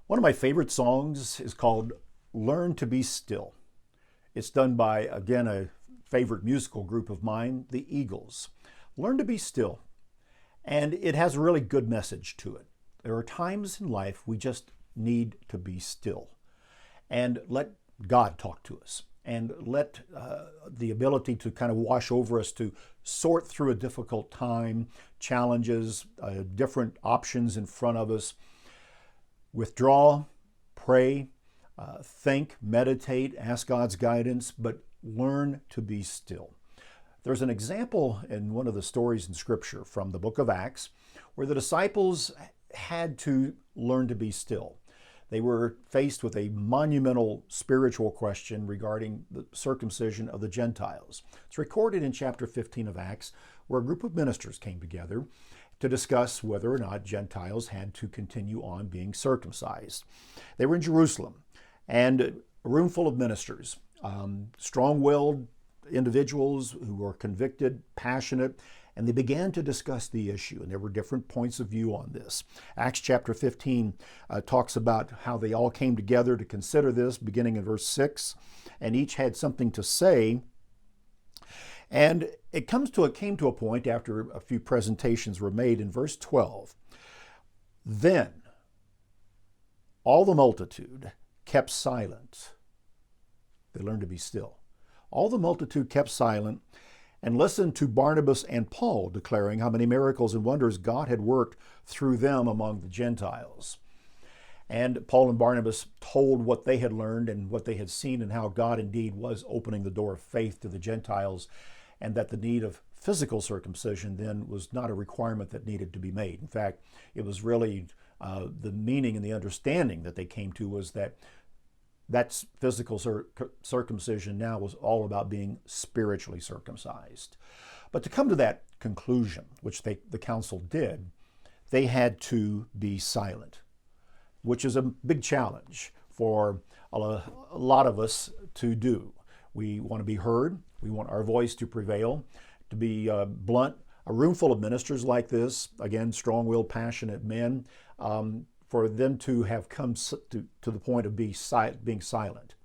One of my favorite songs is called Learn to Be Still. It's done by, again, a favorite musical group of mine, the Eagles. Learn to be still. And it has a really good message to it. There are times in life we just need to be still and let God talk to us and let the ability to kind of wash over us to sort through a difficult time, challenges, different options in front of us. Withdraw, pray, think, meditate, ask God's guidance, but learn to be still. There's an example in one of the stories in Scripture from the book of Acts where the disciples had to learn to be still. They were faced with a monumental spiritual question regarding the circumcision of the Gentiles. It's recorded in chapter 15 of Acts, where a group of ministers came together to discuss whether or not Gentiles had to continue on being circumcised. They were in Jerusalem, and a room full of ministers, strong-willed individuals who were convicted, passionate, and they began to discuss the issue, and there were different points of view on this. Acts chapter 15 talks about how they all came together to consider this, beginning in verse 6, and each had something to say. And it came to a point after a few presentations were made in verse 12. Then all the multitude kept silent. They learned to be still. All the multitude kept silent and listened to Barnabas and Paul declaring how many miracles and wonders God had worked through them among the Gentiles. And Paul and Barnabas told what they had learned and what they had seen and how God indeed was opening the door of faith to the Gentiles, and that the need of physical circumcision then was not a requirement that needed to be made. In fact, it was really the meaning and the understanding that they came to was that physical circumcision now was all about being spiritually circumcised. But to come to that conclusion, which the council did, they had to be silent, which is a big challenge for a lot of us to do. We want to be heard. We want our voice to prevail, to be blunt. A room full of ministers like this, again, strong-willed, passionate men, for them to have come to the point of being silent,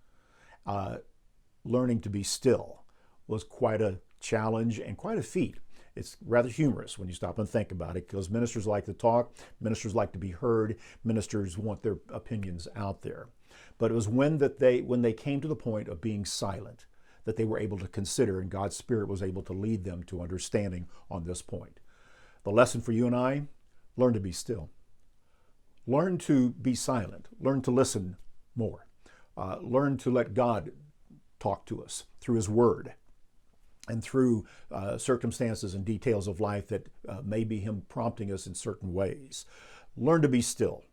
learning to be still, was quite a challenge and quite a feat. It's rather humorous when you stop and think about it, because ministers like to talk, ministers like to be heard, ministers want their opinions out there. But it was when they came to the point of being silent that they were able to consider, and God's Spirit was able to lead them to understanding on this point. The lesson for you and I: learn to be still. Learn to be silent. Learn to listen more. Learn to let God talk to us through His Word and through circumstances and details of life that may be Him prompting us in certain ways. Learn to be still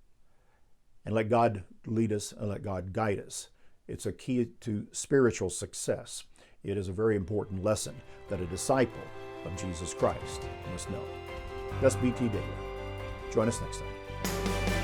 and let God lead us and let God guide us. It's a key to spiritual success. It is a very important lesson that a disciple of Jesus Christ must know. That's BT Daily. Join us next time.